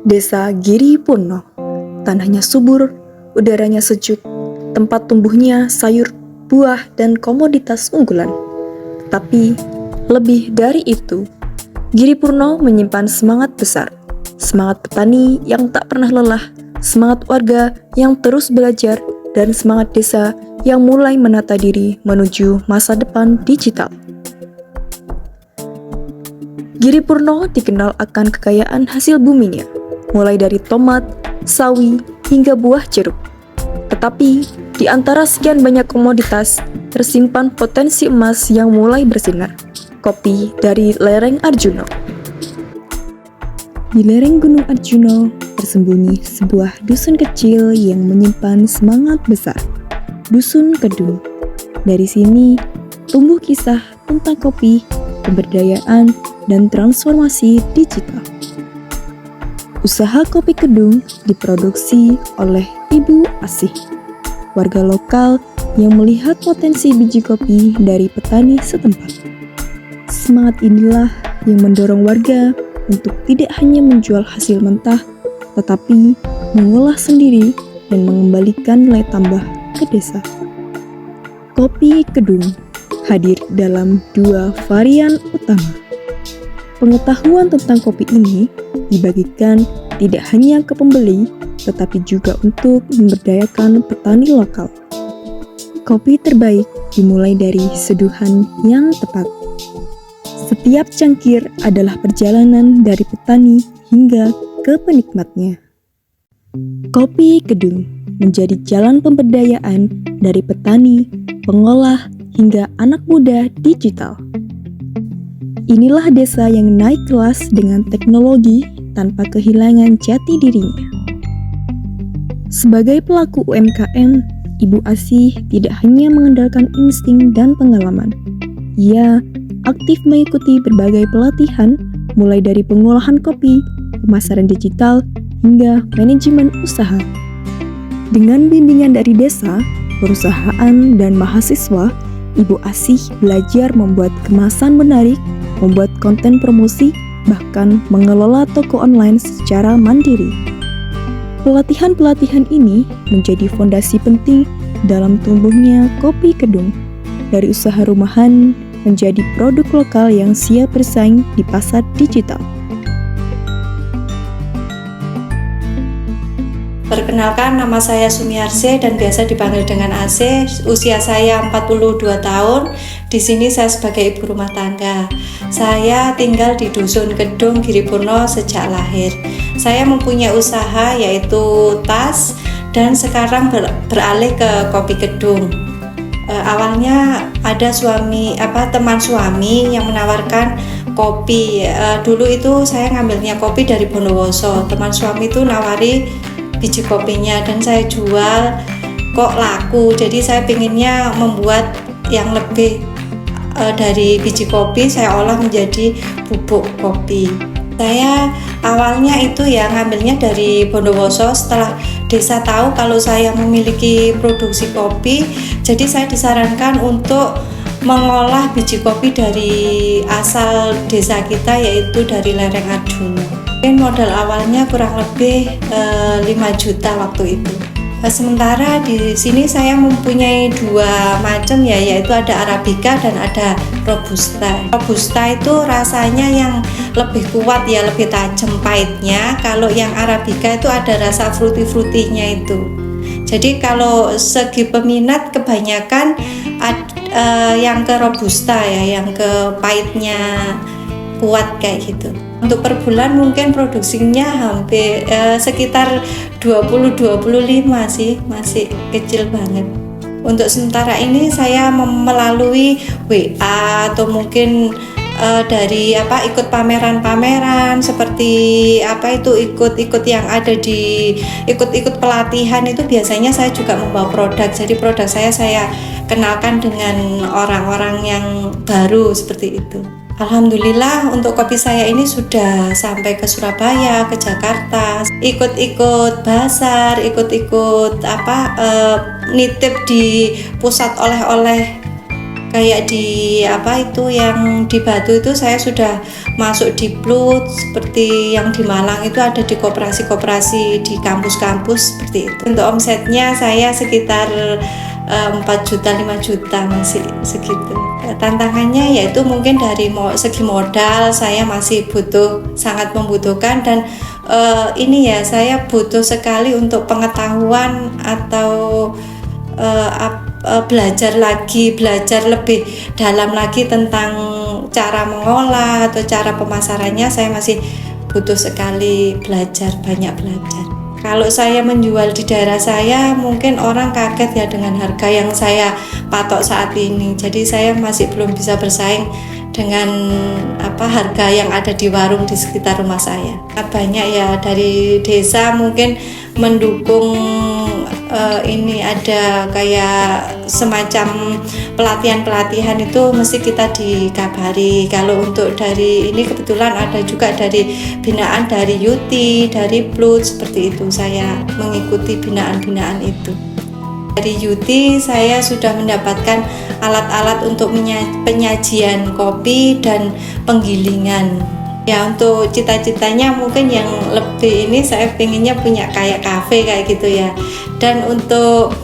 Desa Giri Purno, tanahnya subur, udaranya sejuk, tempat tumbuhnya sayur, buah, dan komoditas unggulan. Tapi, lebih dari itu, Giri Purno menyimpan semangat besar, semangat petani yang tak pernah lelah, semangat warga yang terus belajar, dan semangat desa yang mulai menata diri menuju masa depan digital. Giri Purno dikenal akan kekayaan hasil buminya, mulai dari tomat, sawi, hingga buah jeruk. Tetapi, di antara sekian banyak komoditas, tersimpan potensi emas yang mulai bersinar, kopi dari lereng Arjuno. Di lereng Gunung Arjuno, tersembunyi sebuah dusun kecil yang menyimpan semangat besar, Dusun Kedung. Dari sini, tumbuh kisah tentang kopi, pemberdayaan, dan transformasi digital. Usaha kopi Kedung diproduksi oleh Ibu Asih, warga lokal yang melihat potensi biji kopi dari petani setempat. Semangat inilah yang mendorong warga untuk tidak hanya menjual hasil mentah, tetapi mengolah sendiri dan mengembalikan nilai tambah ke desa. Kopi Kedung hadir dalam 2 varian utama. Pengetahuan tentang kopi ini dibagikan tidak hanya ke pembeli, tetapi juga untuk memberdayakan petani lokal. Kopi terbaik dimulai dari seduhan yang tepat. Setiap cangkir adalah perjalanan dari petani hingga ke penikmatnya. Kopi Kedung menjadi jalan pemberdayaan dari petani, pengolah, hingga anak muda digital. Inilah desa yang naik kelas dengan teknologi tanpa kehilangan jati dirinya. Sebagai pelaku UMKM, Ibu Asih tidak hanya mengandalkan insting dan pengalaman. Ia aktif mengikuti berbagai pelatihan, mulai dari pengolahan kopi, pemasaran digital, hingga manajemen usaha. Dengan bimbingan dari desa, perusahaan, dan mahasiswa, Ibu Asih belajar membuat kemasan menarik, membuat konten promosi, bahkan mengelola toko online secara mandiri. Pelatihan-pelatihan ini menjadi fondasi penting dalam tumbuhnya Kopi Kedung, dari usaha rumahan menjadi produk lokal yang siap bersaing di pasar digital. Perkenalkan, nama saya Sumiarse dan biasa dipanggil dengan AC. Usia saya 42 tahun. Di sini saya sebagai ibu rumah tangga. Saya tinggal di Dusun Kedung, Giri Purno sejak lahir. Saya mempunyai usaha yaitu tas dan sekarang beralih ke Kopi Kedung. Awalnya ada teman suami yang menawarkan kopi. Dulu itu saya ngambilnya kopi dari Bondowoso. Teman suami itu nawari biji kopinya dan saya jual, kok laku. Jadi saya pinginnya membuat yang lebih dari biji kopi, saya olah menjadi bubuk kopi. Saya awalnya itu ya ngambilnya dari Bondowoso. Setelah desa tahu kalau saya memiliki produksi kopi, jadi saya disarankan untuk mengolah biji kopi dari asal desa kita, yaitu dari lereng Arjuno. Modal awalnya kurang lebih 5 juta waktu itu. Sementara di sini saya mempunyai 2 macam ya, yaitu ada Arabica dan ada Robusta. Robusta itu rasanya yang lebih kuat ya, lebih tajam pahitnya. Kalau yang Arabica itu ada rasa fruity-fruitynya itu. Jadi kalau segi peminat kebanyakan yang ke Robusta ya, yang ke pahitnya kuat kayak gitu. Untuk per bulan mungkin produksinya hampir sekitar 20-25 sih, masih kecil banget. Untuk sementara ini saya melalui WA atau mungkin dari ikut pameran-pameran seperti ikut yang ada di ikut pelatihan itu, biasanya saya juga membawa produk. Jadi produk saya kenalkan dengan orang-orang yang baru seperti itu. Alhamdulillah untuk kopi saya ini sudah sampai ke Surabaya, ke Jakarta, ikut-ikut bazar, ikut-ikut nitip di pusat oleh-oleh kayak di apa itu yang di Batu itu saya sudah masuk di Plut, seperti yang di Malang itu ada di koperasi-koperasi di kampus-kampus seperti itu. Untuk omsetnya saya sekitar 4 juta 5 juta masih segitu. Tantangannya yaitu mungkin dari segi modal saya masih sangat membutuhkan, dan ini ya saya butuh sekali untuk pengetahuan atau belajar lebih dalam lagi tentang cara mengolah atau cara pemasarannya. Saya masih butuh sekali banyak belajar. Kalau saya menjual di daerah saya, mungkin orang kaget ya dengan harga yang saya patok saat ini. Jadi saya masih belum bisa bersaing dengan harga yang ada di warung di sekitar rumah saya. Banyak ya dari desa mungkin mendukung ini ada kayak semacam pelatihan itu mesti kita dikabari. Kalau untuk dari ini kebetulan ada juga dari binaan dari Yuti, dari Plut seperti itu, saya mengikuti binaan-binaan itu. Dari Yuti saya sudah mendapatkan alat-alat untuk penyajian kopi dan penggilingan. Ya untuk cita-citanya mungkin yang lebih ini saya pengennya punya kayak kafe kayak gitu ya. Dan untuk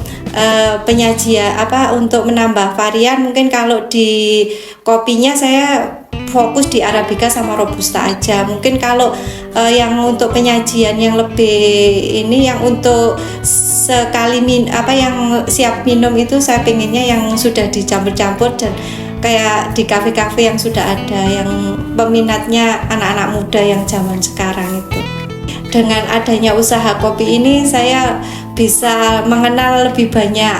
penyajian untuk menambah varian, mungkin kalau di kopinya saya fokus di Arabica sama Robusta aja. Mungkin kalau yang untuk penyajian yang lebih ini, yang untuk sekali yang siap minum itu saya pengennya yang sudah dicampur-campur dan kayak di kafe-kafe yang sudah ada, yang peminatnya anak-anak muda yang zaman sekarang itu. Dengan adanya usaha kopi ini saya bisa mengenal lebih banyak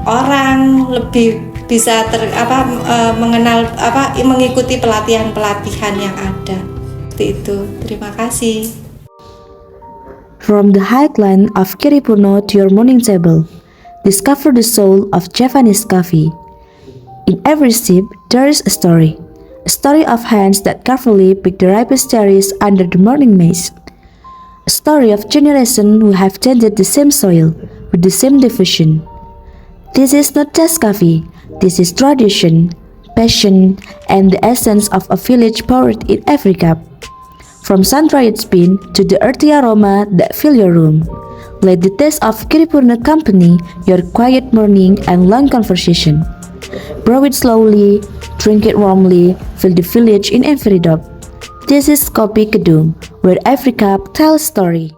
orang, lebih bisa mengenal mengikuti pelatihan-pelatihan yang ada. Seperti itu. Terima kasih. From the highland of Kiripurno to your morning table, discover the soul of Javanese coffee. In every sip, there is a story of hands that carefully pick the ripest cherries under the morning mist. A story of generations who have tended the same soil with the same devotion. This is not just coffee, this is tradition, passion, and the essence of a village poured in every cup. From sun-dried bean to the earthy aroma that fill your room, let the taste of Kiripurna accompany your quiet morning and long conversation. Brew it slowly, drink it warmly, feel the village in every drop. This is Kopi Kedung, where every cup tells a story.